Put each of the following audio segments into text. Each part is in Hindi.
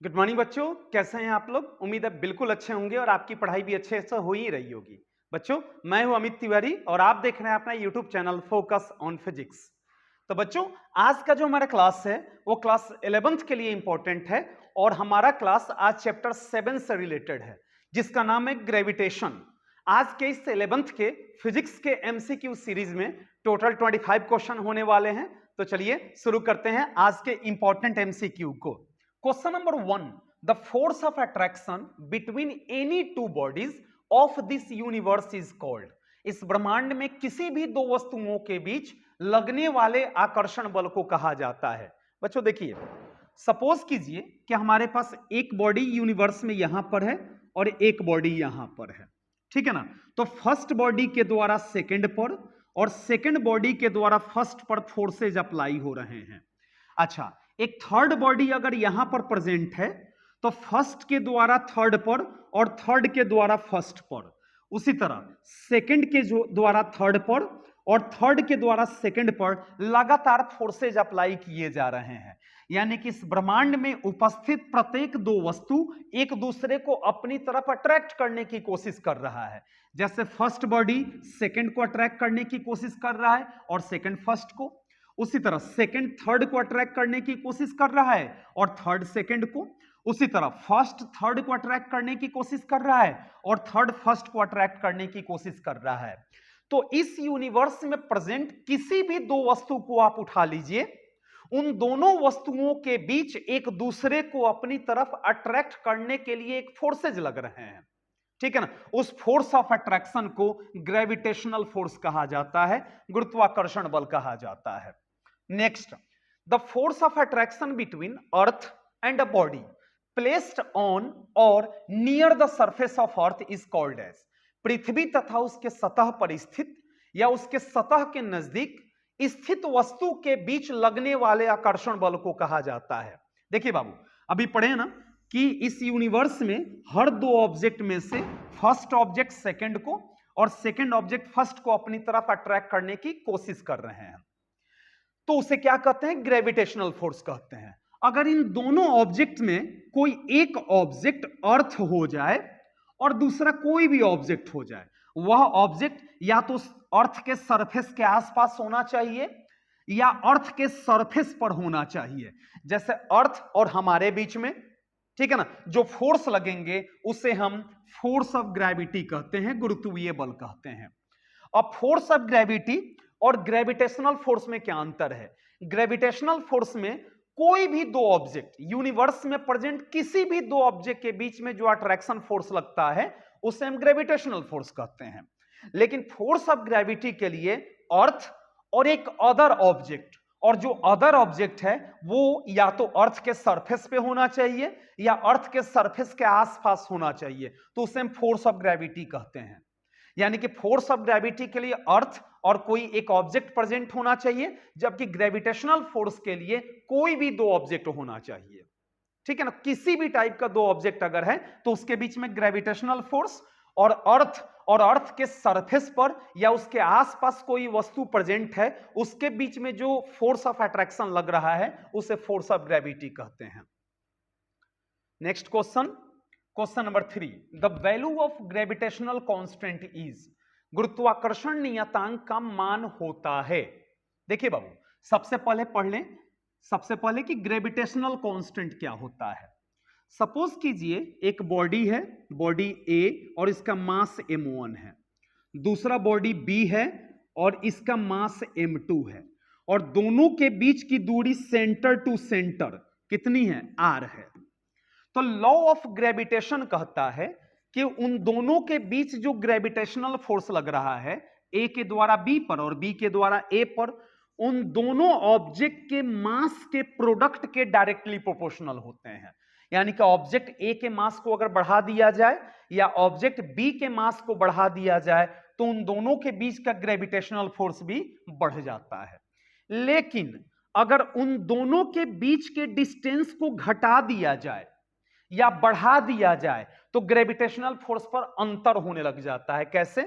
गुड मॉर्निंग बच्चों, कैसे हैं आप लोग। उम्मीद है बिल्कुल अच्छे होंगे और आपकी पढ़ाई भी अच्छे से हो ही रही होगी। बच्चों, मैं हूं अमित तिवारी और आप देख रहे हैं अपना YouTube channel focus on physics. तो बच्चों, आज का जो हमारा क्लास है वो क्लास 11th के लिए इंपॉर्टेंट है और हमारा क्लास आज चैप्टर 7 से रिलेटेड है, जिसका नाम है ग्रेविटेशन। आज के इस 11th के फिजिक्स के एमसीक्यू सीरीज में टोटल 25 क्वेश्चन होने वाले हैं। तो चलिए शुरू करते हैं आज के इंपॉर्टेंट एमसीक्यू को। Question number 1, the force of attraction between any two bodies of this universe is called. इस ब्रह्मांड में किसी भी दो वस्तुओं के बीच लगने वाले आकर्षण बल को कहा जाता है। बच्चों देखिए, सपोज कीजिए कि हमारे पास एक बॉडी यूनिवर्स में यहां पर है और एक बॉडी यहां पर है, ठीक है ना। तो फर्स्ट बॉडी के द्वारा सेकंड पर और सेकंड बॉडी के द्वारा फर्स्ट पर फोर्सेज अप्लाई हो रहे हैं। अच्छा, एक थर्ड बॉडी अगर यहां पर प्रेजेंट है तो फर्स्ट के द्वारा थर्ड पर और थर्ड के द्वारा फर्स्ट पर, उसी तरह सेकंड के द्वारा थर्ड पर और थर्ड के द्वारा सेकंड पर लगातार फोर्सेज अप्लाई किए जा रहे हैं। यानी कि इस ब्रह्मांड में उपस्थित प्रत्येक दो वस्तु एक दूसरे को अपनी तरफ अट्रैक्ट करने की कोशिश कर रहा है। जैसे फर्स्ट बॉडी सेकंड को अट्रैक्ट करने की कोशिश कर रहा है और सेकंड फर्स्ट को, उसी तरह सेकंड थर्ड को अट्रैक्ट करने की कोशिश कर रहा है और थर्ड सेकंड को, उसी तरह फर्स्ट थर्ड को अट्रैक्ट करने की कोशिश कर रहा है और थर्ड फर्स्ट को अट्रैक्ट करने की कोशिश कर रहा है। तो इस यूनिवर्स में प्रेजेंट किसी भी दो वस्तु को आप उठा लीजिए, उन दोनों वस्तुओं के बीच एक दूसरे को अपनी तरफ अट्रैक्ट करने के लिए एक फोर्सेज लग रहे हैं, ठीक है ना। उस फोर्स ऑफ अट्रैक्शन को ग्रेविटेशनल फोर्स कहा जाता है, गुरुत्वाकर्षण बल कहा जाता है। Next, the force of attraction between earth and a body placed on or near the surface of earth is called as. पृथ्वी तथा उसके सतह पर स्थित या उसके सतह के नजदीक स्थित वस्तु के बीच लगने वाले आकर्षण बल को कहा जाता है। देखिए बाबू, अभी पढ़े ना कि इस यूनिवर्स में हर दो ऑब्जेक्ट में से फर्स्ट ऑब्जेक्ट सेकंड को और सेकंड ऑब्जेक्ट फर्स्ट को अपनी तरफ अट्रैक्ट करने की कोशिश कर रहे हैं, तो उसे क्या कहते हैं? ग्रेविटेशनल फोर्स कहते हैं। अगर इन दोनों ऑब्जेक्ट में कोई एक ऑब्जेक्ट अर्थ हो जाए और दूसरा कोई भी ऑब्जेक्ट हो जाए, वह ऑब्जेक्ट या तो अर्थ के सरफेस के आसपास होना चाहिए या अर्थ के सरफेस पर होना चाहिए। जैसे अर्थ और हमारे बीच में, ठीक है ना, जो फोर्स लगेंगे उसे हम फोर्स ऑफ ग्रेविटी कहते हैं, गुरुत्वीय बल कहते हैं। अब फोर्स ऑफ ग्रेविटी और ग्रेविटेशनल फोर्स में क्या अंतर है? ग्रेविटेशनल फोर्स में कोई भी दो ऑब्जेक्ट, यूनिवर्स में प्रेजेंट किसी भी दो ऑब्जेक्ट के बीच में जो अट्रैक्शन फोर्स लगता है उसे हम ग्रेविटेशनल फोर्स कहते हैं। लेकिन फोर्स ऑफ ग्रेविटी के लिए अर्थ और एक अदर ऑब्जेक्ट, और जो अदर ऑब्जेक्ट है वो या तो अर्थ के सरफेस पे होना चाहिए या अर्थ के सरफेस के आसपास होना चाहिए, तो उसे हम फोर्स ऑफ ग्रेविटी कहते हैं। यानी कि फोर्स ऑफ ग्रेविटी के लिए अर्थ और कोई एक ऑब्जेक्ट प्रेजेंट होना चाहिए, जबकि ग्रेविटेशनल फोर्स के लिए कोई भी दो ऑब्जेक्ट होना चाहिए, ठीक है ना। किसी भी टाइप का दो ऑब्जेक्ट अगर है तो उसके बीच में ग्रेविटेशनल फोर्स और अर्थ के सरफेस पर या उसके आसपास कोई वस्तु प्रेजेंट है, उसके बीच में जो फोर्स ऑफ अट्रैक्शन लग रहा है उसे फोर्स ऑफ ग्रेविटी कहते हैं। Next question, question number 3, the value of gravitational constant is. गुरुत्वाकर्षण नियतांक का मान होता है। देखिए बाबू, सबसे पहले पढ़ लें, सबसे पहले कि ग्रेविटेशनल कांस्टेंट क्या होता है। सपोज कीजिए एक बॉडी है, बॉडी ए, और इसका मास m1 है। दूसरा बॉडी बी है और इसका मास m2 है, और दोनों के बीच की दूरी सेंटर टू सेंटर कितनी है? r है। तो लॉ ऑफ ग्रेविटेशन कहता है कि उन दोनों के बीच जो ग्रेविटेशनल फोर्स लग रहा है, ए के द्वारा बी पर और बी के द्वारा ए पर, उन दोनों ऑब्जेक्ट के मास के प्रोडक्ट के डायरेक्टली प्रोपोर्शनल होते हैं। यानी कि ऑब्जेक्ट ए के मास को अगर बढ़ा दिया जाए या ऑब्जेक्ट बी के मास को बढ़ा दिया जाए तो उन दोनों के बीच का ग्रेविटेशनल फोर्स भी बढ़ जाता है। लेकिन अगर उन दोनों के बीच के डिस्टेंस को घटा दिया जाए या बढ़ा दिया जाए तो ग्रेविटेशनल फोर्स पर अंतर होने लग जाता है। कैसे?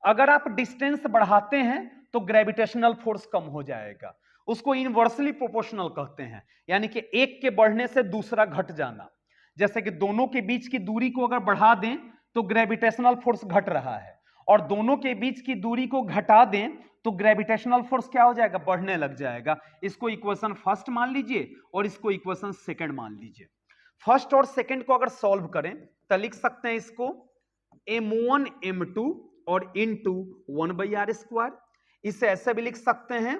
अगर आप डिस्टेंस बढ़ाते हैं तो ग्रेविटेशनल फोर्स कम हो जाएगा, उसको इनवर्सली प्रोपोर्शनल कहते हैं, यानी कि एक के बढ़ने से दूसरा घट जाना। जैसे कि दोनों के बीच की दूरी को अगर बढ़ा दें तो ग्रेविटेशनल फोर्स घट रहा है, और दोनों के बीच की दूरी को घटा दें तो ग्रेविटेशनल फोर्स क्या हो जाएगा, बढ़ने लग जाएगा। इसको इक्वेशन फर्स्ट मान लीजिए और इसको इक्वेशन सेकंड मान लीजिए। फर्स्ट और सेकंड को अगर सॉल्व करें तो लिख सकते हैं इसको m1 m2 और इनटू 1/r²। इसे ऐसे भी लिख सकते हैं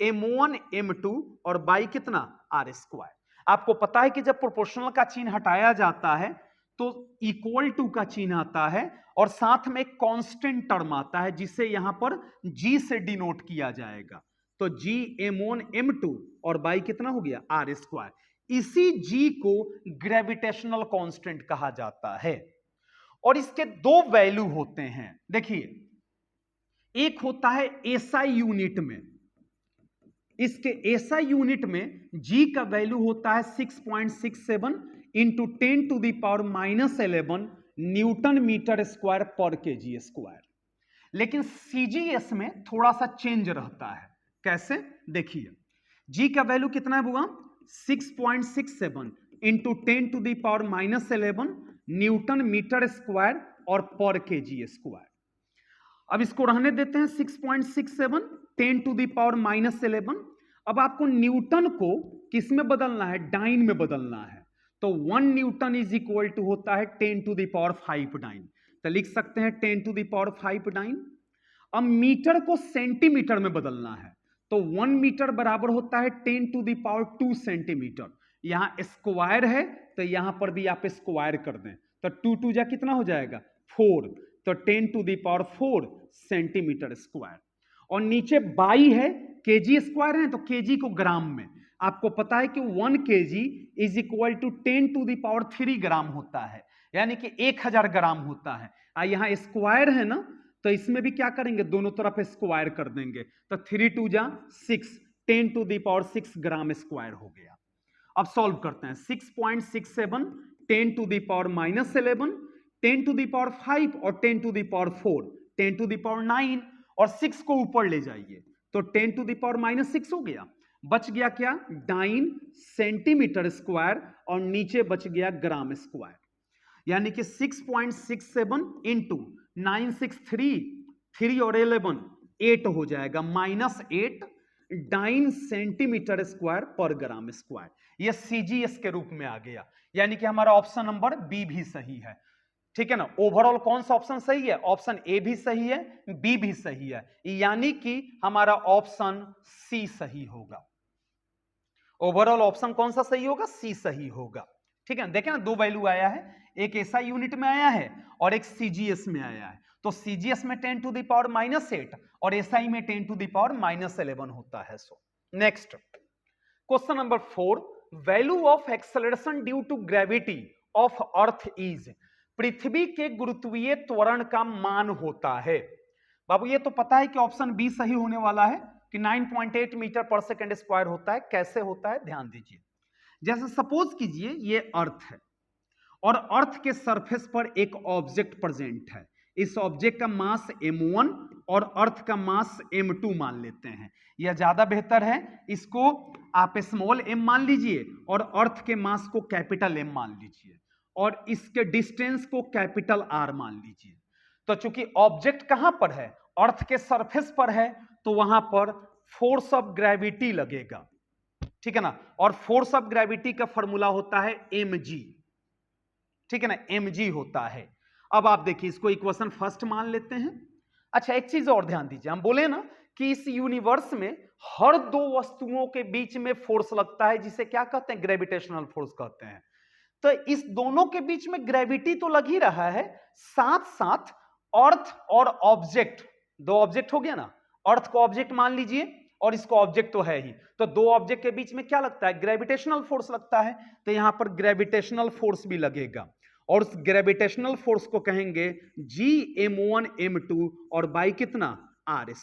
m1 m2 और बाई कितना r²। आपको पता है कि जब प्रोपोर्शनल का चिन्ह हटाया जाता है तो इक्वल टू का चिन्ह आता है और साथ में कांस्टेंट टर्म आता है जिसे यहां पर g से डिनोट किया जाएगा। तो g m1 m2 और बाई कितना हो गया r²। इसी g को ग्रेविटेशनल कांस्टेंट कहा जाता है और इसके दो वैल्यू होते हैं। देखिए, एक होता है एसआई यूनिट में, इसके एसआई यूनिट में g का वैल्यू होता है 6.67 इंटू 10⁻⁻11 न्यूटन मीटर स्क्वायर पर केजी स्क्वायर। लेकिन सीजीएस में थोड़ा सा चेंज रहता है। कैसे, देखिए, g का वैल्यू कितना है बुआ, 6.67 इंटू 10⁻⁻11 न्यूटन मीटर स्क्वायर और पर केजी स्क्वायर। अब इसको रहने देते हैं 6.67 10⁻⁻11। अब आपको न्यूटन को किस में बदलना है, डाइन में बदलना है। तो 1 न्यूटन इज इक्वल टू होता है 10⁵ डाइन। तो लिख सकते हैं 10⁵ डाइन। अब मीटर को सेंटीमीटर में बदलना है तो 1 मीटर बराबर होता है 10⁻² सेंटीमीटर। यहां स्क्वायर है तो यहां पर भी आप स्क्वायर कर दें तो 2 जा कितना हो जाएगा 4, तो 10⁴ सेंटीमीटर स्क्वायर। और नीचे बाई है, केजी स्क्वायर है तो केजी को ग्राम में। आपको पता है कि 1 केजी इज इक्वल टू 10⁻³ ग्राम होता है, यानी कि 1000 ग्राम होता है। यहां स्क्वायर है ना, तो इसमें भी क्या करेंगे, दोनों तरफ स्क्वायर कर देंगे तो 3 2 जा 6, 10⁶ ग्राम स्क्वायर हो गया। अब सॉल्व करते हैं। 6.67 10⁻⁻11 10⁵ और 10⁴ 10⁹ और 6 को ऊपर ले जाइए तो 10⁻⁻6 हो गया। बच गया क्या, डाइन सेंटीमीटर स्क्वायर और नीचे बच गया ग्राम स्क्वायर। यानी कि 6.67 इंटू 963 3 और 11 8 हो जाएगा, -8 डाइन सेंटीमीटर स्क्वायर पर ग्राम स्क्वायर। यह सीजीएस के रूप में आ गया, यानी कि हमारा ऑप्शन नंबर बी भी सही है। ठीक है ना। ओवरऑल कौन सा ऑप्शन सही है, ऑप्शन ए भी सही है, बी भी सही है, यानी कि हमारा ऑप्शन सी सही होगा। ओवरऑल ऑप्शन कौन सा सही होगा, सी सही होगा। ठीक है, देखें ना, दो वैल्यू आया है, एक एसआई यूनिट में आया है और एक सीजीएस में आया है। तो सीजीएस में 10⁻⁻8 और एसआई में 10⁻⁻11 होता है। So next question number 4, value of acceleration due to gravity of earth is, पृथ्वी के गुरुत्वीय त्वरण का मान होता है। बाबू ये तो पता है कि ऑप्शन बी सही होने वाला है कि 9.8 मीटर पर सेकंड स्क्वायर होता है। कैसे होता है ध्यान दीजिए। जैसे सपोज कीजिए ये अर्थ है और अर्थ के सरफेस पर एक ऑब्जेक्ट प्रेजेंट है। इस ऑब्जेक्ट का मास m1 और अर्थ का मास m2 मान लेते हैं, यह ज्यादा बेहतर है। इसको आप स्मॉल m मान लीजिए और अर्थ के मास को कैपिटल M मान लीजिए और इसके डिस्टेंस को कैपिटल R मान लीजिए। तो चूंकि ऑब्जेक्ट कहां पर है, अर्थ के सरफेस पर है, तो वहां पर फोर्स ऑफ ग्रेविटी लगेगा। ठीक है ना, और फोर्स ऑफ ग्रेविटी का फॉर्मूला होता है mg। ठीक है ना, mg होता है। अब आप देखिए, इसको इक्वेशन फर्स्ट मान लेते हैं। अच्छा एक चीज और ध्यान दीजिए, हम बोले ना कि इस यूनिवर्स में हर दो वस्तुओं के बीच में फोर्स लगता है, जिसे क्या कहते हैं, ग्रेविटेशनल फोर्स कहते हैं। तो इस दोनों के बीच में ग्रेविटी तो लग ही रहा है, साथ साथ अर्थ और ऑब्जेक्ट, दो ऑब्जेक्ट हो गया ना, अर्थ को ऑब्जेक्ट मान लीजिए और इसको ऑब्जेक्ट तो है ही, तो दो ऑब्जेक्ट के बीच में क्या लगता है, ग्रेविटेशनल फोर्स लगता है। तो यहां पर ग्रेविटेशनल फोर्स भी लगेगा और उस ग्रेविटेशनल फोर्स को कहेंगे Gm1 m2 और बाई कितना r²।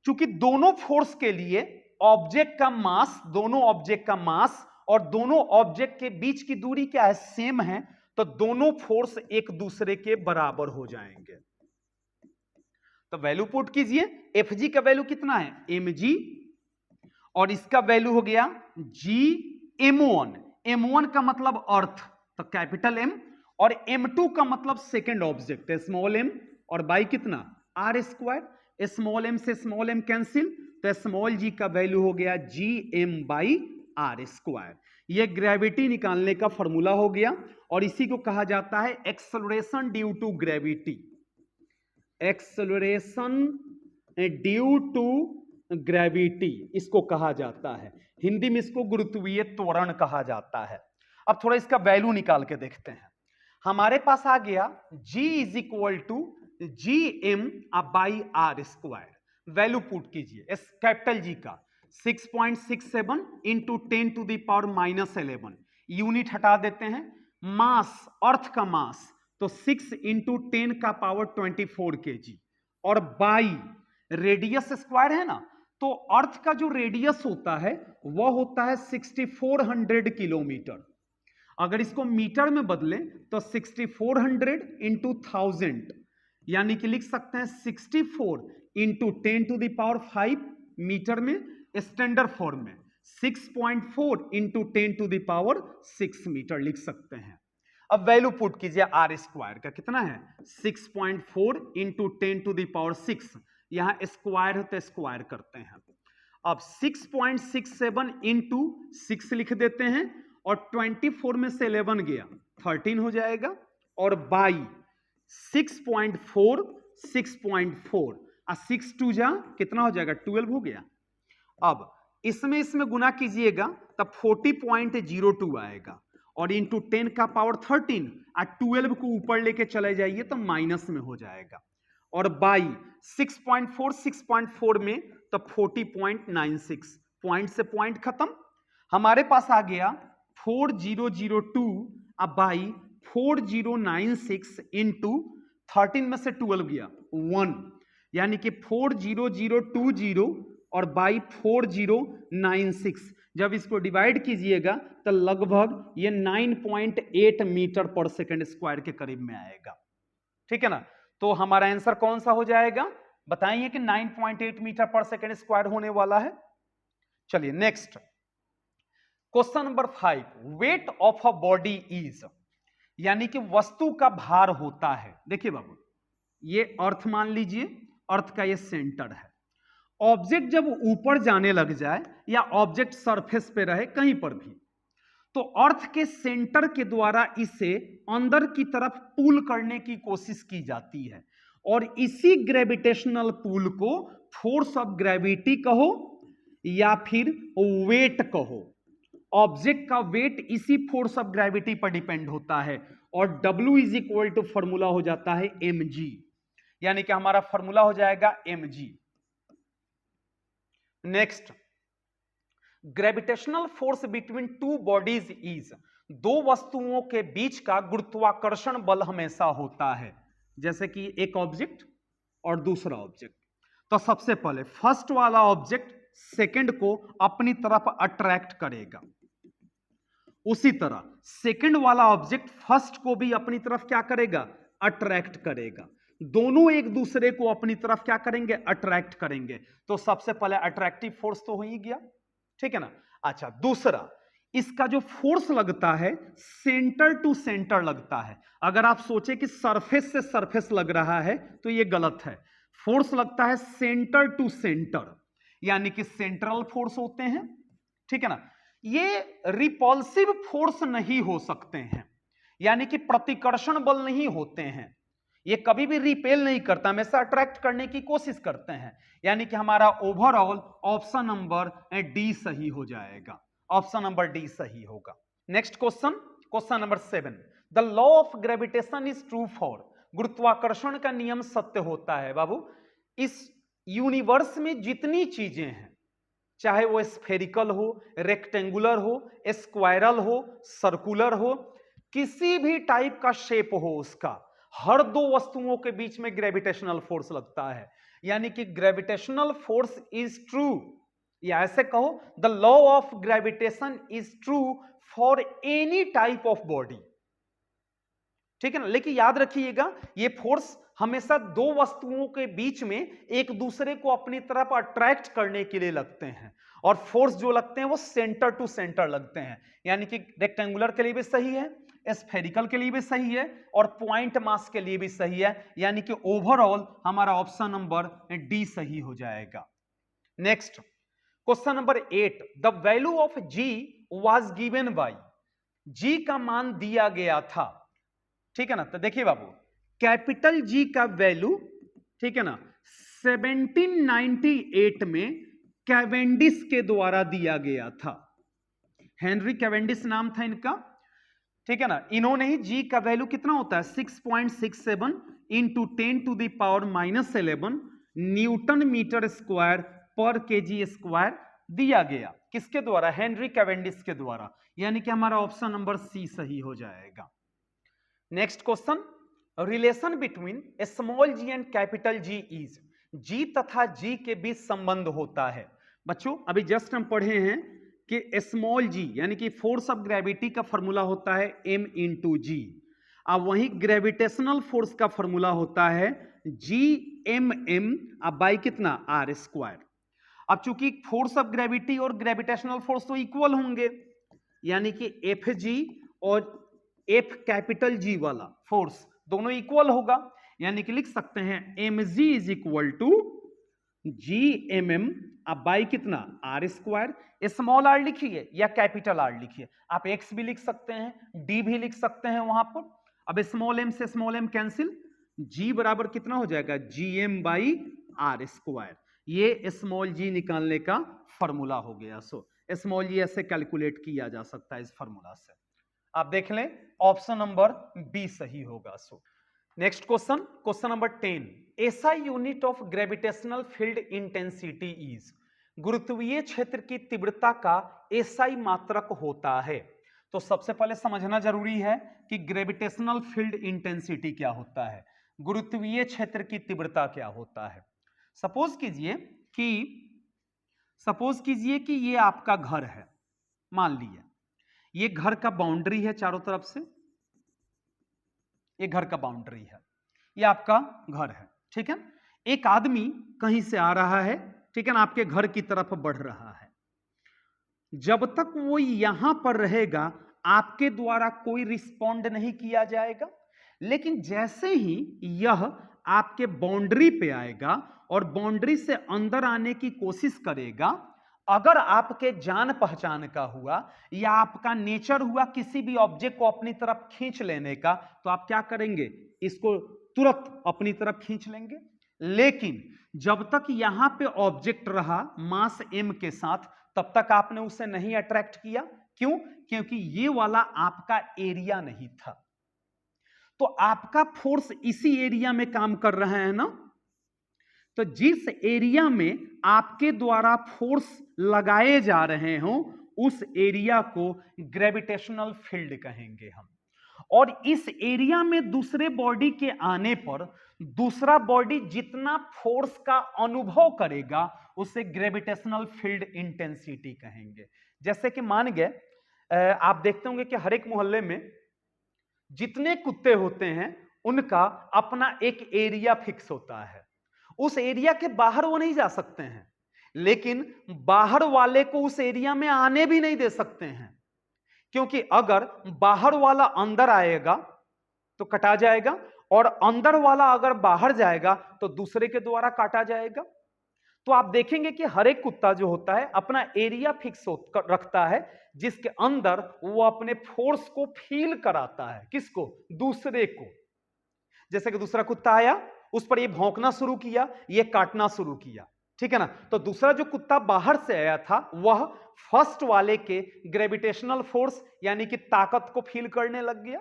चूंकि दोनों फोर्स के लिए ऑब्जेक्ट का मास, दोनों ऑब्जेक्ट का मास और दोनों ऑब्जेक्ट के बीच की दूरी क्या है, सेम है, तो दोनों फोर्स एक दूसरे के बराबर हो जाएंगे। तो वैल्यू पुट कीजिए, Fg का वैल्यू कितना है mg और इसका वैल्यू हो गया Gm1। m1 का मतलब अर्थ, तो कैपिटल M, और m2 का मतलब सेकेंड ऑब्जेक्ट स्मॉल m, और बाई कितना r स्क्वायर, स्मॉल m से स्मॉल m कैंसिल, तो स्मॉल g का वैल्यू हो गया gm बाई r स्क्वायर। ये ग्रेविटी निकालने का फॉर्मूला हो गया, और इसी को कहा जाता है acceleration due to gravity, acceleration due to gravity इसको कहा जाता है। हिंदी में इसको गुरुत्वीय त्वरण कहा जाता है। अब थोड़ा इसका वैल्यू निकाल के देखते हैं। हमारे पास आ गया G is equal to G M by R square. Value put कीजिए कैपिटल G का 6.67 into 10 to the power -11, unit हटा देते हैं, मास अर्थ का मास तो 6 इंटू 10 का पावर 24 kg, और बाई रेडियस स्क्वायर है ना, तो अर्थ का जो रेडियस होता है वह होता है 6400 किलोमीटर। अगर इसको मीटर में बदलें तो 6400 इंटू 1000, यानी कि लिख सकते हैं 64 into 10 to the power 5 metre में, स्टैंडर्ड फॉर्म में 6.4 into 10 to the power 6 metre लिख सकते हैं। अब वैल्यू पुट कीजिए आर स्क्वायर का, कितना है 6.4 इंटू 10 टू द पावर 6, यहां स्क्वायर है तो स्क्वायर करते हैं। अब 6.67 इंटू 6 लिख देते हैं, और 24 में से 11 गया 13 हो जाएगा, और बाई 6.4 6.4 6 टू जा कितना हो जाएगा 12 हो गया। अब इसमें गुना कीजिएगा तब 40.02 आएगा, और इंटू 10 का पावर 13 और 12 को ऊपर लेके चले जाइए तो माइनस में हो जाएगा, और बाई 6.4 में तो 40.96, पॉइंट से पॉइंट खत्म। हमारे पास आ गया 4002 अब बाई 4096 इंटू 13 में से 12 गया 1, यानी कि 40020 और बाई 4096, जब इसको डिवाइड कीजिएगा तो लगभग ये 9.8 मीटर पर सेकंड स्क्वायर के करीब में आएगा। ठीक है ना, तो हमारा आंसर कौन सा हो जाएगा बताइए कि 9.8 मीटर पर सेकंड स्क्वायर होने वाला है। चलिए next question number 5, weight of a body is, यानी कि वस्तु का भार होता है। देखिए बाबू, ये अर्थ मान लीजिए, अर्थ का ये सेंटर है। ऑब्जेक्ट जब ऊपर जाने लग जाए या ऑब्जेक्ट सरफेस पे रहे कहीं पर भी, तो अर्थ के सेंटर के द्वारा इसे अंदर की तरफ पुल करने की कोशिश की जाती है, और इसी ग्रेविटेशनल पुल को फोर्स ऑफ ग्रेविटी कहो या फिर वेट कहो। ऑब्जेक्ट का वेट इसी फोर्स ऑफ ग्रेविटी पर डिपेंड होता है, और W is equal to formula हो जाता है mg, यानी कि हमारा फॉर्मूला हो जाएगा mg। Next, gravitational force between two bodies is, दो वस्तुओं के बीच का गुरुत्वाकर्षण बल हमेशा होता है, जैसे कि एक ऑब्जेक्ट और दूसरा ऑब्जेक्ट। तो सबसे पहले फर्स्ट वाला ऑब्जेक्ट सेकंड को अपनी तरफ अट्रैक्ट करेगा, उसी तरह सेकंड वाला ऑब्जेक्ट फर्स्ट को भी अपनी तरफ क्या करेगा अट्रैक्ट करेगा। दोनों एक दूसरे को अपनी तरफ क्या करेंगे अट्रैक्ट करेंगे। तो सबसे पहले अट्रैक्टिव फोर्स तो हो ही गया, ठीक है ना। अच्छा, दूसरा इसका जो फोर्स लगता है सेंटर टू सेंटर लगता है। अगर आप सोचे कि सरफेस से सरफेस लग रहा है तो यह गलत है, फोर्स लगता है सेंटर टू सेंटर, यानी कि सेंट्रल फोर्स होते हैं, ठीक है ना। ये रिपल्सिव फोर्स नहीं हो सकते हैं, यानी कि प्रतिकर्षण बल नहीं होते हैं। ये कभी भी रिपेल नहीं करता, हमेशा अट्रैक्ट करने की कोशिश करते हैं, यानी कि हमारा ओवरऑल ऑप्शन नंबर डी सही हो जाएगा, ऑप्शन नंबर डी सही होगा। Next question, question number 7, the law of gravitation is true for, गुरुत्वाकर्षण का नियम सत्य होता है। बाबू, इस यूनिवर्स में जितनी चीजें हैं, चाहे वो स्फेरिकल हो, रेक्टेंगुलर हो, स्क्वायरल हो, सर्कुलर हो, किसी भी टाइप का शेप हो, उसका हर दो वस्तुओं के बीच में ग्रेविटेशनल फोर्स लगता है, यानी कि ग्रेविटेशनल फोर्स इज ट्रू, या ऐसे कहो the law of gravitation is true for any type of body, ठीक है ना। लेकिन याद रखिएगा ये फोर्स हमेशा दो वस्तुओं के बीच में एक दूसरे को अपनी तरफ अट्रैक्ट करने के लिए लगते हैं, और फोर्स जो लगते हैं वो सेंटर टू सेंटर लगते हैं, यानी कि रेक्टेंगुलर के लिए भी सही है, स्फेरिकल के लिए भी सही है, और पॉइंट मास के लिए भी सही है, यानी कि ओवरऑल हमारा ऑप्शन नंबर डी सही हो जाएगा। Next question number 8, the value of G was given by, G का मान दिया गया था, ठीक है ना। तो देखिए बाबू, कैपिटल जी का वैल्यू, ठीक है ना, 1798 में कैवेंडिश के द्वारा दिया गया था। हेनरी कैवेंडिश नाम था इनका, ठीक है ना। इन्होंने ही जी का वैल्यू कितना होता है 6.67 इंटू 10⁻⁻11 न्यूटन मीटर स्क्वायर पर केजी स्क्वायर दिया गया। किसके द्वारा? हेनरी कैवेंडिश के द्वारा, यानी कि हमारा ऑप्शन नंबर सी सही हो जाएगा। Next question, relation between small G and capital G is, G तथा जी के बीच संबंध होता है। बच्चों अभी जस्ट हम पढ़े हैं कि स्मॉल जी यानी कि फोर्स ऑफ ग्रेविटी का फॉर्मूला होता है m इंटू जी, अब वही ग्रेविटेशनल फोर्स का फॉर्मूला होता है जी एम एम अब बाई कितना आर स्क्वायर। अब चूंकि फोर्स ऑफ ग्रेविटी और ग्रेविटेशनल फोर्स तो इक्वल होंगे, यानी कि एफ जी और एफ कैपिटल जी वाला फोर्स दोनों इक्वल होगा, यानी कि लिख सकते हैं m g is equal to G M m अब बाई कितना आर स्क्वायर। स्मॉल आर लिखिए या कैपिटल आर लिखिए, आप एक्स भी लिख सकते हैं, डी भी लिख सकते हैं वहां पर। अब स्मॉल एम से स्मॉल एम कैंसिल, जी बराबर कितना हो जाएगा g M by R square. ये स्मॉल जी निकालने का फॉर्मूला हो गया। सो स्मॉल जी ऐसे कैलकुलेट किया जा सकता है इस फॉर्मूला से। आप देख लें ऑप्शन नंबर बी सही होगा। So next question, question number 10, SI unit of gravitational field intensity is, गुरुत्वीय क्षेत्र की तीव्रता का एसआई मात्रक होता है। तो सबसे पहले समझना जरूरी है कि ग्रेविटेशनल फील्ड इंटेंसिटी क्या होता है, गुरुत्वीय क्षेत्र की तीव्रता क्या होता है। सपोज कीजिए कि ये आपका घर है, मान लीजिए ये घर का बाउंड्री है, चारों तरफ से ये घर का बाउंड्री है, ये आपका घर है, ठीक है। एक आदमी कहीं से आ रहा है, ठीक है ना, आपके घर की तरफ बढ़ रहा है। जब तक वो यहां पर रहेगा आपके द्वारा कोई रिस्पॉन्ड नहीं किया जाएगा, लेकिन जैसे ही यह आपके बाउंड्री पे आएगा और बाउंड्री से अंदर आने की कोशिश करेगा, अगर आपके जान पहचान का हुआ या आपका नेचर हुआ किसी भी ऑब्जेक्ट को अपनी तरफ खींच लेने का, तो आप क्या करेंगे, इसको तुरंत अपनी तरफ खींच लेंगे। लेकिन जब तक यहां पे ऑब्जेक्ट रहा मास m के साथ, तब तक आपने उसे नहीं अट्रैक्ट किया। क्यों? क्योंकि ये वाला आपका एरिया नहीं था। तो आपका फोर्स इसी एरिया में काम कर रहा है ना, तो जिस एरिया में आपके द्वारा फोर्स लगाए जा रहे हो उस एरिया को ग्रेविटेशनल फील्ड कहेंगे हम। और इस एरिया में दूसरे बॉडी के आने पर दूसरा बॉडी जितना फोर्स का अनुभव करेगा उसे ग्रेविटेशनल फील्ड इंटेंसिटी कहेंगे। जैसे कि मान गए आप देखते होंगे कि हर एक मोहल्ले में जितने कुत्ते होते हैं उनका अपना एक एरिया फिक्स होता है, उस एरिया के बाहर वो नहीं जा सकते हैं, लेकिन बाहर वाले को उस एरिया में आने भी नहीं दे सकते हैं, क्योंकि अगर बाहर वाला अंदर आएगा तो कटा जाएगा, और अंदर वाला अगर बाहर जाएगा तो दूसरे के द्वारा काटा जाएगा। तो आप देखेंगे कि हर एक कुत्ता जो होता है अपना एरिया फिक्स रखता है, जिसके अंदर वो अपने फोर्स को फील कराता है। किसको? दूसरे को। जैसे कि दूसरा कुत्ता आया, उस पर ये भौंकना शुरू किया, ये काटना शुरू किया, ठीक है ना। तो दूसरा जो कुत्ता बाहर से आया था वह फर्स्ट वाले के ग्रेविटेशनल फोर्स यानी कि ताकत को फील करने लग गया।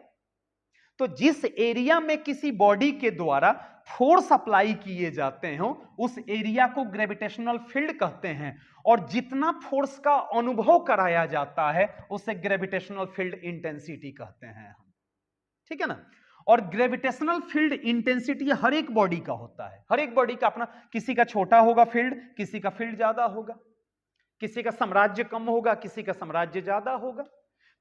तो जिस एरिया में किसी बॉडी के द्वारा फोर्स अप्लाई किए जाते हो उस एरिया को ग्रेविटेशनल फील्ड कहते हैं, और जितना फोर्स का अनुभव कराया जाता है उसे ग्रेविटेशनल फील्ड इंटेंसिटी कहते हैं हम, ठीक है ना। और ग्रेविटेशनल फील्ड इंटेंसिटी हर एक बॉडी का होता है, हर एक बॉडी का अपना, किसी का छोटा होगा फील्ड, किसी का फील्ड ज्यादा होगा, किसी का साम्राज्य कम होगा, किसी का साम्राज्य ज्यादा होगा।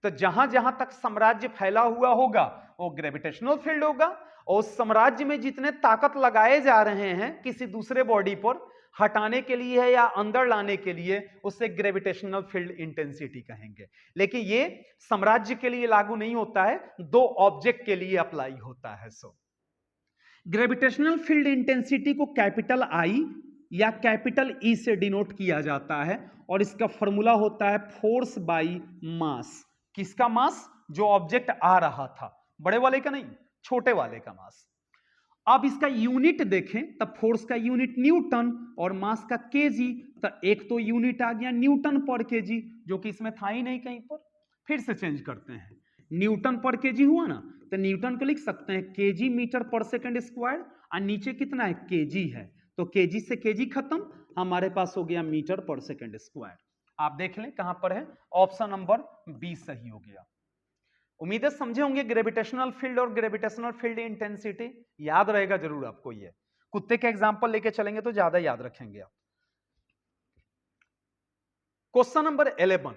तो जहां जहां तक साम्राज्य फैला हुआ होगा वो ग्रेविटेशनल फील्ड होगा, और उस साम्राज्य में जितने ताकत लगाए जा रहे हैं किसी दूसरे बॉडी पर हटाने के लिए या अंदर लाने के लिए, उससे ग्रेविटेशनल फील्ड इंटेंसिटी कहेंगे। लेकिन ये साम्राज्य के लिए लागू नहीं होता है, दो ऑब्जेक्ट के लिए अप्लाई होता है। सो ग्रेविटेशनल फील्ड इंटेंसिटी को कैपिटल आई या कैपिटल ई से डिनोट किया जाता है, और इसका फॉर्मूला होता है फोर्स बाई मास। किसका मास? जो ऑब्जेक्ट आ रहा था, बड़े वाले का नहीं, छोटे वाले का मास। अब इसका यूनिट देखें तब फोर्स का यूनिट न्यूटन और मास का केजी, तो एक तो यूनिट आ गया न्यूटन पर केजी, जो कि इसमें था ही नहीं कहीं पर। फिर से चेंज करते हैं, न्यूटन पर केजी हुआ ना, तो न्यूटन को लिख सकते हैं केजी मीटर पर सेकंड स्क्वायर, और नीचे कितना है? केजी है, तो केजी से केजी खत्म, हमारे पास हो गया मीटर पर सेकंड स्क्वायर। आप देख लें कहां पर है, ऑप्शन नंबर बी सही हो गया। उम्मीद है समझे होंगे ग्रेविटेशनल फील्ड और ग्रेविटेशनल फील्ड इंटेंसिटी, याद रहेगा जरूर आपको। ये कुत्ते के एग्जांपल लेके चलेंगे तो ज्यादा याद रखेंगे आप। Question number 11,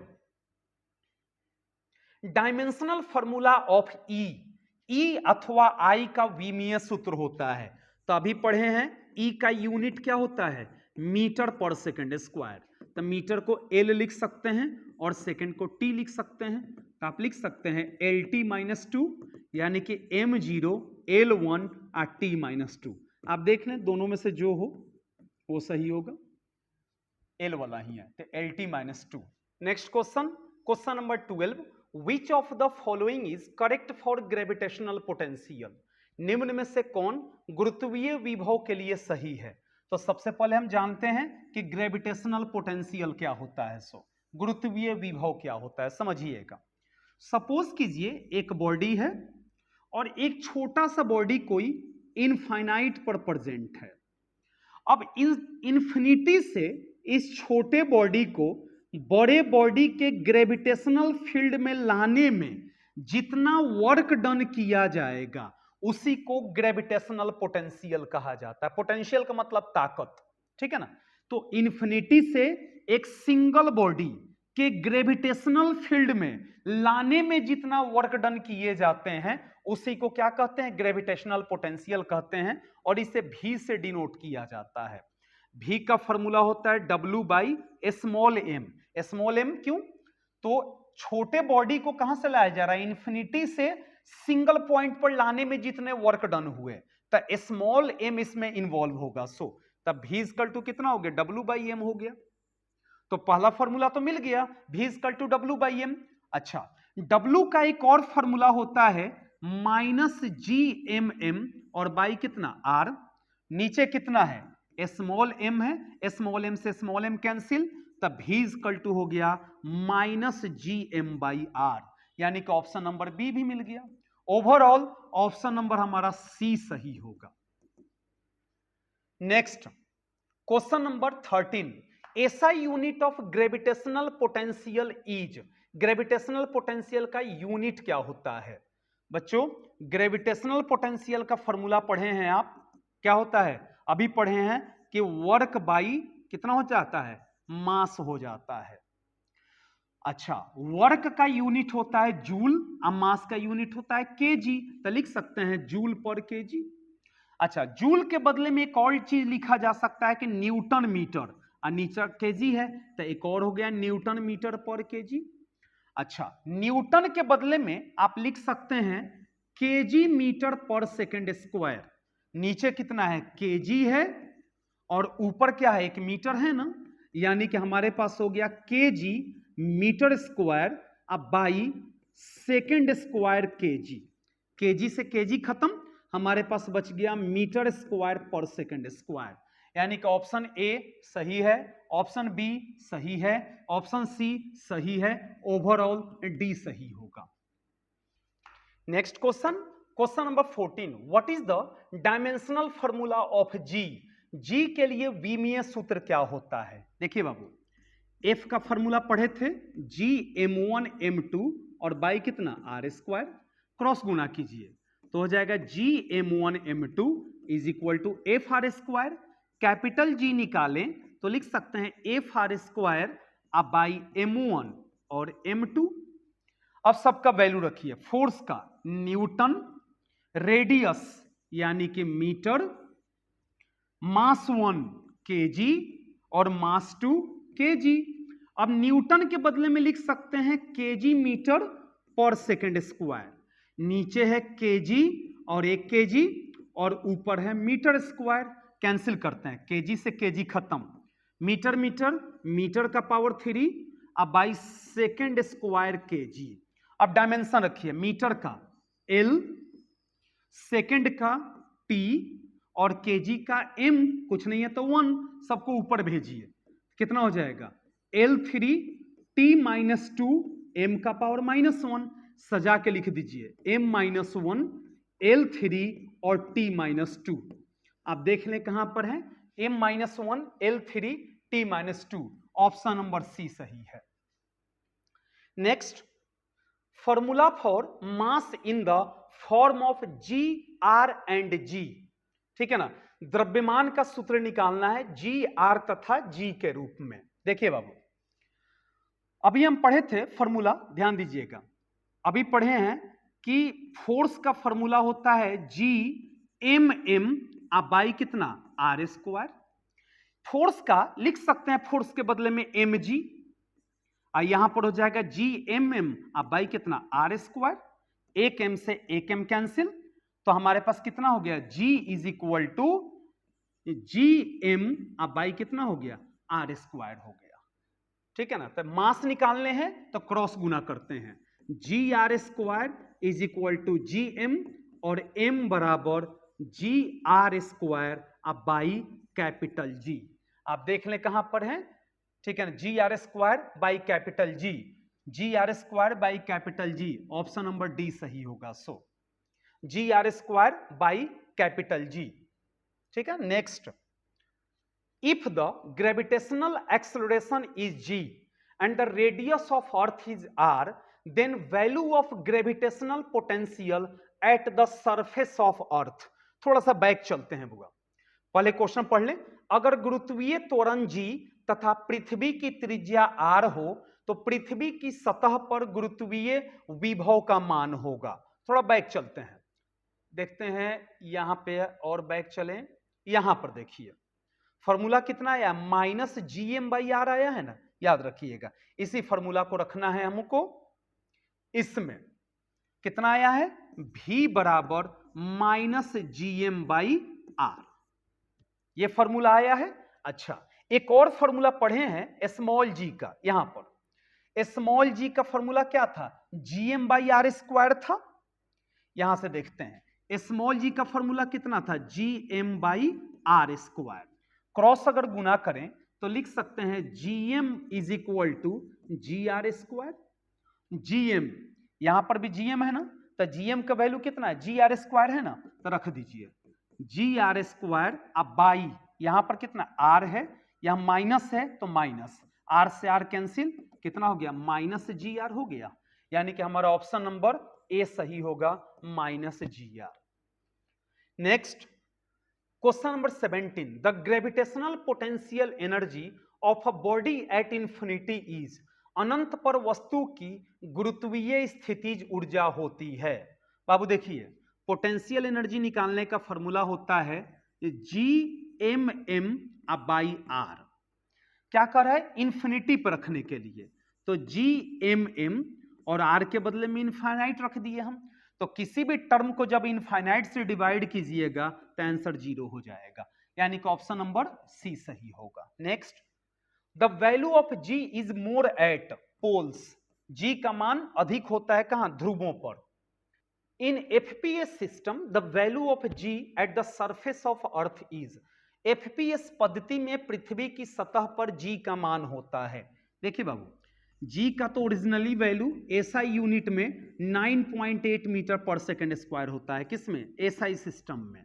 dimensional formula of E अथवा आई का विमीय सूत्र होता है। तो अभी पढ़े हैं ई का यूनिट क्या होता है? मीटर पर सेकंड स्क्वायर। तो मीटर को एल लिख सकते हैं और सेकंड को टी लिख सकते हैं, तो आप लिख सकते हैं एल टी माइनस टू, यानी कि एम जीरो एल वन और टी माइनस टू। आप देख लें दोनों में से जो हो वो सही होगा, एल वाला ही है, तो L T minus two. Next question, question number 12, which of the following is correct for gravitational potential? निम्न में से कौन गुरुत्वीय विभव के लिए सही है? तो सबसे पहले हम जानते हैं कि ग्रेविटेशनल पोटेंशियल क्या होता है। सो गुरुत्वीय विभव क्या होता है समझिएगा। सपोज कीजिए एक बॉडी है और एक छोटा सा बॉडी कोई इनफाइनाइट पर प्रेजेंट है। अब इन्फिनिटी से इस छोटे बॉडी को बड़े बॉडी के ग्रेविटेशनल फील्ड में लाने में जितना वर्क डन किया जाएगा उसी को ग्रेविटेशनल पोटेंशियल कहा जाता है। पोटेंशियल का मतलब ताकत, ठीक है ना। तो इन्फिनिटी से एक सिंगल बॉडी के ग्रेविटेशनल फील्ड में लाने में जितना वर्क डन किए जाते हैं उसी को क्या कहते हैं? ग्रेविटेशनल पोटेंशियल कहते हैं, और इसे भी से डिनोट किया जाता है। भी का फॉर्मूला होता है W by small m. Small m क्यों? तो छोटे बॉडी को कहां से लाया जा रहा है? इन्फिनिटी से सिंगल पॉइंट पर लाने में जितने वर्क डन हुए, तो स्मॉल एम इसमें इन्वॉल्व होगा। सो तब भी इक्वल टू कितना हो गया? W बाई एम हो गया। तो पहला फॉर्मूला तो मिल गया, भी equal to W by m. अच्छा, W का एक और फॉर्मूला होता है माइनस जी एम एम, और बाई कितना? R। नीचे कितना है? स्मॉल एम है, स्मॉल एम से स्मॉल एम कैंसिल, तब भी इक्वल टू हो गया minus G M by R, यानी कि ऑप्शन नंबर बी भी मिल गया। ओवरऑल ऑप्शन नंबर हमारा सी सही होगा। नेक्स्ट क्वेश्चन नंबर 13, ऐसा unit of gravitational potential is. Gravitational potential का यूनिट क्या होता है? बच्चों ग्रेविटेशनल पोटेंशियल का फॉर्मूला पढ़े हैं आप, क्या होता है? अभी पढ़े हैं कि वर्क बाई कितना हो जाता है? मास हो जाता है। अच्छा, वर्क का यूनिट होता है जूल और मास का यूनिट होता है केजी, तो लिख सकते हैं जूल पर केजी। अच्छा, जूल के बदले में एक और चीज लिखा जा सकता है कि न्यूटन मीटर, और नीचे केजी है तो एक और हो गया न्यूटन मीटर पर केजी। अच्छा, न्यूटन के बदले में आप लिख सकते हैं केजी मीटर पर सेकंड स्क्वायर। नीचे कितना है? केजी है, और ऊपर क्या है? एक मीटर है ना, यानी कि हमारे पास हो गया केजी मीटर स्क्वायर अब by second square KG. KG से केजी खत्म, हमारे पास बच गया मीटर स्क्वायर पर सेकंड स्क्वायर, यानी कि ऑप्शन ए सही है, ऑप्शन बी सही है, ऑप्शन सी सही है, ओवरऑल डी सही होगा। Next question, question number 14, what is the dimensional formula of G. G के लिए विमीय सूत्र क्या होता है? देखिए बाबू, एफ का फॉर्मूला पढ़े थे, जी m1 m2 और बाई कितना? R square. क्रॉस गुना कीजिए तो हो जाएगा G m1 m2 is equal to F R square. Capital G निकालें तो लिख सकते हैं एफ आर स्क्वायर अब बाई m1 और m2। अब सबका वैल्यू रखिए। फोर्स का न्यूटन, रेडियस यानी कि मीटर, मास 1 केजी और मास 2 केजी। अब न्यूटन के बदले में लिख सकते हैं केजी मीटर पर सेकंड स्क्वायर। नीचे है केजी और 1 केजी और ऊपर है मीटर स्क्वायर। कैंसिल करते हैं, केजी से केजी खत्म, मीटर मीटर, मीटर का पावर 3 अब बाई सेकेंड स्क्वायर केजी। अब डायमेंशन रखिए, मीटर का L, सेकेंड का T और केजी का M, कुछ नहीं है तो 1, सबको ऊपर भेजिए। कितना हो जाएगा L3 T माइनस 2 M का पावर -1। सजा के लिख दीजिए M-1 L3 और T माइनस 2। आप देख लें कहां पर है, M-1 L3 T minus 2, option number C सही है। Next, formula for mass in the form of G R and G. ठीक है ना, द्रव्यमान का सूत्र निकालना है जी आर तथा जी के रूप में। देखिए बाबू, अभी हम पढ़े थे फॉर्मूला, ध्यान दीजिएगा, अभी पढ़े हैं कि फोर्स का फॉर्मूला होता है जी एम एम बाई कितना आर स्क्वायर। फोर्स का लिख सकते हैं फोर्स के बदले में एम जी, यहां पर हो जाएगा जी एम एम बाई कितना आर स्क्वायर। एक एम से एक एम कैंसिल, तो हमारे पास कितना हो गया G is equal to G M by कितना हो गया आर स्क्वायर हो गया। ठीक है ना, तो मास निकालने हैं तो क्रॉस गुना करते हैं, G R square is equal to G M और एम बराबर G R square by capital G. आप देख लें कहां पर है, ठीक है ना, G R square by capital G, G R square by capital G, option number D सही होगा। So G R square by capital G. ठीक है, next, if the gravitational acceleration is G and the radius of earth is are, then value of gravitational potential at the surface of earth. थोड़ा सा बैक चलते हैं बुआ, पहले क्वेश्चन पढ़ लें। अगर गुरुत्वीय त्वरण जी तथा पृथ्वी की त्रिज्या आर हो तो पृथ्वी की सतह पर गुरुत्वीय विभव का मान होगा। थोड़ा बैक चलते हैं, देखते हैं यहां पे, और बैक चलें, यहां पर देखिए फॉर्मूला कितना आया, minus G M by R आया है ना, याद रखिएगा। इसी फॉर्मूला को रखना है हमको, इसमें कितना आया है v बराबर minus G M by R, ये फॉर्मूला आया है। अच्छा, एक और फॉर्मूला पढ़े हैं स्मॉल जी का, यहां पर स्मॉल जी का फॉर्मूला क्या था, G M by R square था। यहां से देखते हैं स्मॉल जी का फॉर्मूला कितना था, G M by R square. Cross अगर गुना करें तो लिख सकते हैं G M is equal to g R square. G M, यहां पर भी जी एम है ना, तो जी एम का वैल्यू कितना है, जी आर स्क्वायर है ना, तो रख दीजिए जी आर स्क्वायर बाई, यहां पर कितना आर है, यहां माइनस है तो माइनस, आर से आर कैंसिल, कितना हो गया माइनस जी आर हो गया, यानी कि हमारा ऑप्शन नंबर ए सही होगा, minus G R. Next, question number 17, the gravitational potential energy of a body at infinity is, अनंत पर वस्तु की गुरुत्वीय स्थितिज ऊर्जा होती है। बाबू देखिए, पोटेंशियल एनर्जी निकालने का फॉर्मूला होता है G M m by R. क्या कर रहा है, इंफिनिटी पर रखने के लिए, तो जी एम एम और आर के बदले में इनफाइनाइट रख दिए हम, तो किसी भी टर्म को जब इनफाइनाइट से डिवाइड कीजिएगा तो आंसर 0 हो जाएगा, यानी कि ऑप्शन नंबर सी सही होगा। Next, the value of G is more at poles, G का मान अधिक होता है कहां, ध्रुवों पर। In FPS system the value of G at the surface of earth is, FPS पद्धति में पृथ्वी की सतह पर जी का मान होता है। देखिए बाबू, जी का तो ओरिजिनली वैल्यू एसआई यूनिट में 9.8 मीटर पर सेकेंड स्क्वायर होता है, किसमें, एसआई सिस्टम में।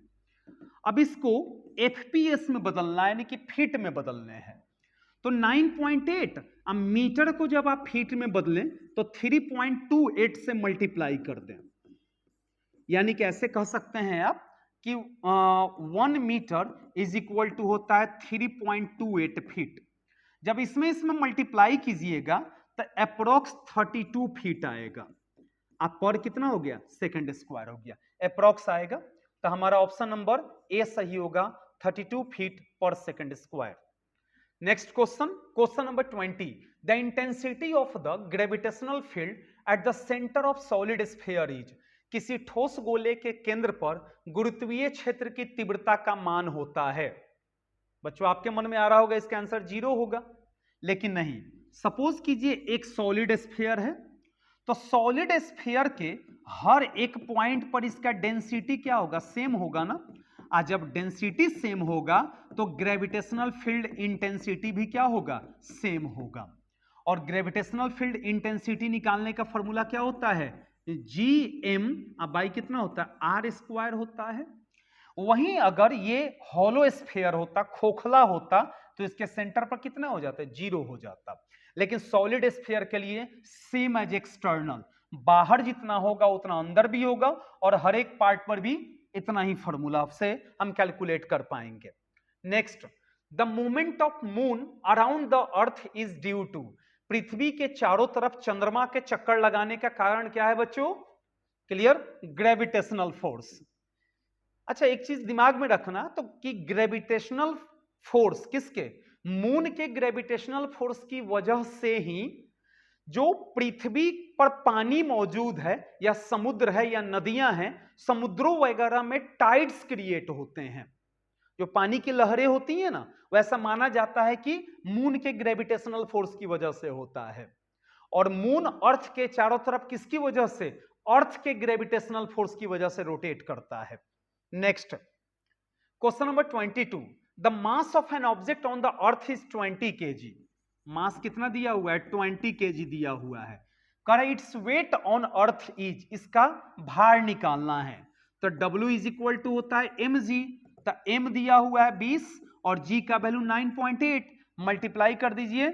अब इसको एफपीएस में बदलना है, यानी कि फीट में बदलने हैं, तो 9.8, अब मीटर को जब आप फीट में बदलें तो 3.28 से मल्टीप्लाई कर दें, यानी कि ऐसे कह सकते हैं आप कि 1 मीटर इज इक्वल टू होता है 3.28 फीट। जब इसमें मल्टीप्लाई कीजिएगा तो अप्रोक्स 32 फीट आएगा। आप पर कितना हो गया, सेकंड स्क्वायर हो गया, अप्रॉक्स आएगा। तो हमारा ऑप्शन नंबर ए सही होगा, 32 फीट पर second square. Next question, question number 20, the intensity of the gravitational field at the centre of solid sphere is, किसी ठोस गोले के केंद्र पर गुरुत्वीय क्षेत्र की तीव्रता का मान होता है। बच्चों आपके मन में आ रहा होगा इसका आंसर 0 होगा, लेकिन नहीं। सपोज कीजिए एक सॉलिड स्फीयर है, तो सॉलिड स्फीयर के हर एक पॉइंट पर इसका डेंसिटी क्या होगा, सेम होगा ना। आज जब डेंसिटी सेम होगा तो ग्रेविटेशनल फील्ड इंटेंसिटी भी क्या होगा, सेम होगा। और ग्रेविटेशनल फील्ड इंटेंसिटी निकालने का फॉर्मूला क्या होता है, GM बाई कितना होता है, आर स्क्वायर होता है। वहीं अगर ये हॉलो स्फीयर होता, खोखला होता, तो इसके सेंटर पर कितना हो जाता है, 0 हो जाता। लेकिन सॉलिड स्फीयर के लिए सेम एज एक्सटर्नल, बाहर जितना होगा उतना अंदर भी होगा, और हर एक पार्ट पर भी इतना ही फॉर्मूला से हम कैलकुलेट कर पाएंगे। Next, the movement of moon around the earth is due to, पृथ्वी के चारों तरफ चंद्रमा के चक्कर लगाने का कारण क्या है बच्चों, क्लियर, ग्रेविटेशनल फोर्स। अच्छा एक चीज दिमाग में रखना, तो कि ग्रेविटेशनल फोर्स किसके, मून के ग्रेविटेशनल फोर्स की वजह से ही जो पृथ्वी पर पानी मौजूद है, या समुद्र है, या नदियां हैं, समुद्रों वगैरह में टाइड्स क्रिएट होते हैं। जो पानी की लहरें होती हैं ना, वैसा माना जाता है कि मून के ग्रेविटेशनल फोर्स की वजह से होता है। और मून अर्थ के चारों तरफ किसकी वजह से, अर्थ के ग्रेविटेशनल फोर्स की वजह से रोटेट करता है। Next, question number 22, the mass of an object on the earth is 20 kg। मास कितना दिया हुआ है, 20 kg दिया हुआ है। कह its weight on earth is, इसका भार निकालना है। तो W इज इक्वल टू होता है mg, तो m दिया हुआ है 20 और g का वैल्यू 9.8, मल्टीप्लाई कर दीजिए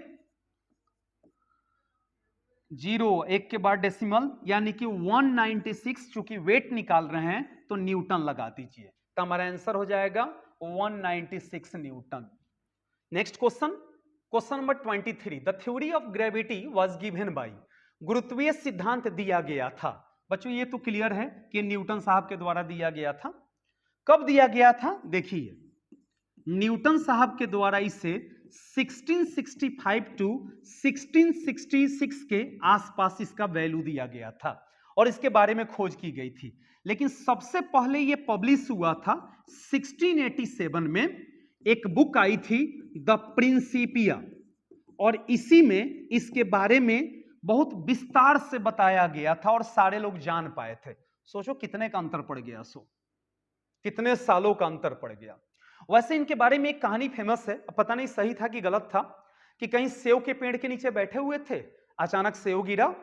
0 एक के बाद डेसिमल, यानी कि 196, चूंकि वेट निकाल रहे हैं तो न्यूटन लगा दीजिए, तो हमारा आंसर हो जाएगा 196 newton. Next question, question number 23, the theory of gravity was given by, गुरुत्वीय सिद्धांत दिया गया था। बच्चों ये तो क्लियर है कि न्यूटन साहब के द्वारा दिया गया था। कब दिया गया था, देखिए न्यूटन साहब के द्वारा इसे 1665 टू 1666 के आसपास इसका वैल्यू दिया गया था, और इसके बारे में खोज की गई थी। लेकिन सबसे पहले यह पब्लिश हुआ था 1687 में, एक बुक आई थी द प्रिंसिपिया, और इसी में इसके बारे में बहुत विस्तार से बताया गया था और सारे लोग जान पाए थे। सोचो कितने का अंतर पड़ गया, कितने सालों का अंतर पड़ गया। वैसे इनके बारे में एक कहानी फेमस है, पता नहीं सही था कि गलत था, कि कहीं सेव के पेड़ के नीचे बैठे हुए थे, अचानक सेव गिरा,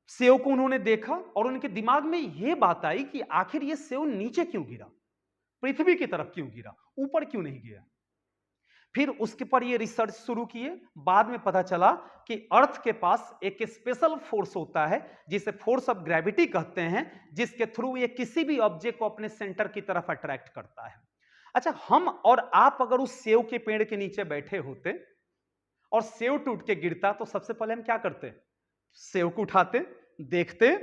सेव को उन्होंने देखा और उनके दिमाग में यह बात आई कि आखिर ये सेव नीचे क्यों गिरा, पृथ्वी की तरफ क्यों गिरा, ऊपर क्यों नहीं गया। फिर उसके पर ये रिसर्च शुरू किए। बाद में पता चला कि अर्थ के पास एक स्पेशल फोर्स होता है जिसे फोर्स ऑफ ग्रेविटी कहते हैं, जिसके थ्रू ये किसी भी ऑब्जेक्ट को अपने सेंटर की तरफ अट्रैक्ट करता है। अच्छा, हम और आप अगर उस सेव के पेड़ के नीचे बैठे होते और सेव टूट के गिरता, तो सबसे पहले हम क्या करते, सेव को उठाते, देखते,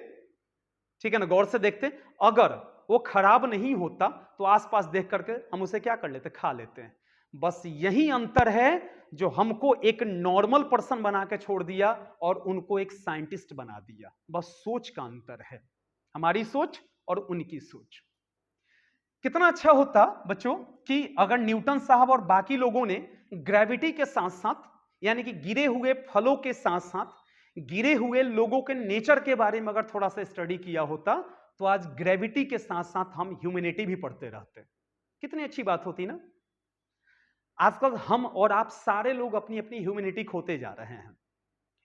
ठीक है ना, गौर से देखते। अगर वो खराब नहीं होता तो आसपास देख करके हम उसे क्या कर लेते, खा लेते हैं। बस यही अंतर है जो हमको एक नॉर्मल पर्सन बना के छोड़ दिया और उनको एक साइंटिस्ट बना दिया। बस सोच का अंतर है, हमारी सोच और उनकी सोच। कितना अच्छा होता बच्चों कि अगर न्यूटन साहब और बाकी लोगों ने ग्रेविटी के साथ साथ, यानी कि गिरे हुए फलों के साथ साथ गिरे हुए लोगों के नेचर के बारे में अगर थोड़ा सा स्टडी किया होता, तो आज ग्रेविटी के साथ साथ हम ह्यूमैनिटी भी पढ़ते रहते। कितनी अच्छी बात होती ना। आजकल हम और आप सारे लोग अपनी अपनी ह्यूमैनिटी खोते जा रहे हैं।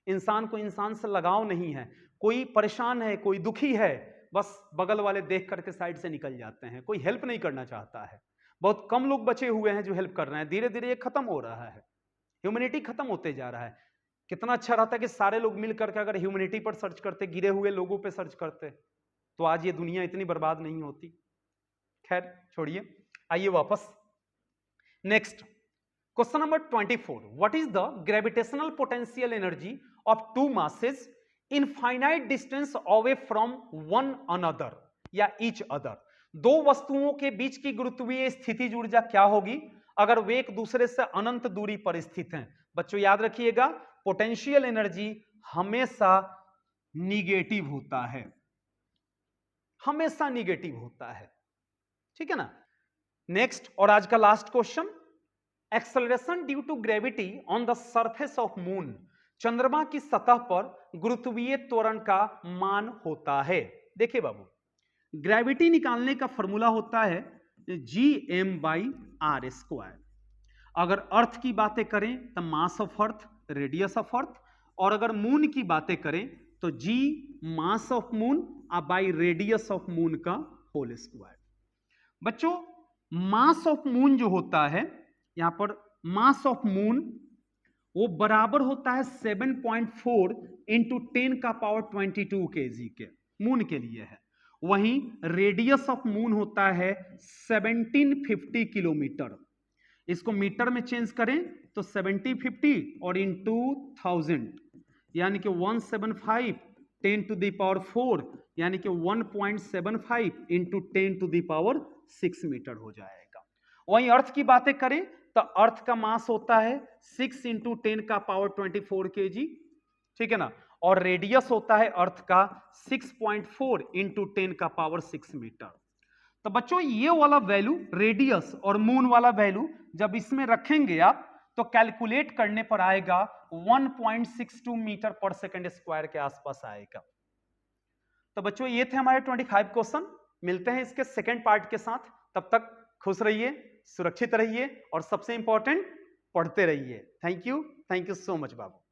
इंसान को इंसान से लगाव नहीं है, कोई परेशान है, कोई दुखी है, बस बगल वाले देख करके साइड से निकल जाते हैं, कोई हेल्प नहीं करना चाहता है। बहुत कम लोग बचे हुए हैं जो हेल्प कर रहे हैं। धीरे धीरे ये खत्म हो रहा है, ह्यूमैनिटी खत्म होते जा रहा है। कितना अच्छा रहता है कि सारे लोग मिल करके अगर ह्यूमैनिटी पर सर्च करते, गिरे हुए लोगों पे सर्च करते, तो आज ये दुनिया इतनी बर्बाद नहीं होती। खैर छोड़िए, आइए वापस। Next question number 24, what is the gravitational potential energy of two masses infinite distance away from one another या ईच अदर। दो वस्तुओं के बीच की गुरुत्वीय स्थितिज ऊर्जा क्या होगी अगर वे एक दूसरे से अनंत दूरी पर स्थित हैं? बच्चों याद रखिएगा, पोटेंशियल एनर्जी हमेशा निगेटिव होता है, हमेशा निगेटिव होता है, ठीक है ना। नेक्स्ट और आज का last question, acceleration due to gravity on the surface of moon. चंद्रमा की सतह पर गुरुत्वीय त्वरण का मान होता है। देखिए बाबू, ग्रेविटी निकालने का फॉर्मूला होता है Gm/r²। अगर अर्थ की बातें करें तो mass of earth, radius of अर्थ, और अगर मून की बातें करें तो G mass of moon by radius of moon का होल स्क्वायर। बच्चों मास ऑफ मून जो होता है, यहां पर मास ऑफ मून वो बराबर होता है 7.4 इंटू 10⁻22 kg के, मून के लिए है। वहीं रेडियस ऑफ मून होता है 1750 किलोमीटर। इसको मीटर में चेंज करें तो 7050 और इंटू 1000 यानी कि 175 10⁴ यानी कि 1.75 इंटू 10⁶ मीटर हो जाएगा। वहीं अर्थ की बातें करें तो अर्थ का मास होता है 6 इंटू 10⁻24 kg, ठीक है ना, और रेडियस होता है अर्थ का 6.4 इंटू 10⁶ मीटर। तो बच्चों ये वाला वैल्यू रेडियस और मून वाला वैल्यू जब इसमें रखेंगे आप तो कैलकुलेट करने पर आएगा 1.62 मीटर पर सेकंड स्क्वायर के आसपास आएगा। तो बच्चों ये थे हमारे 25 क्वेश्चन। मिलते हैं इसके सेकंड पार्ट के साथ, तब तक खुश रहिए, सुरक्षित रहिए और सबसे इंपॉर्टेंट पढ़ते रहिए। Thank you so much Babu.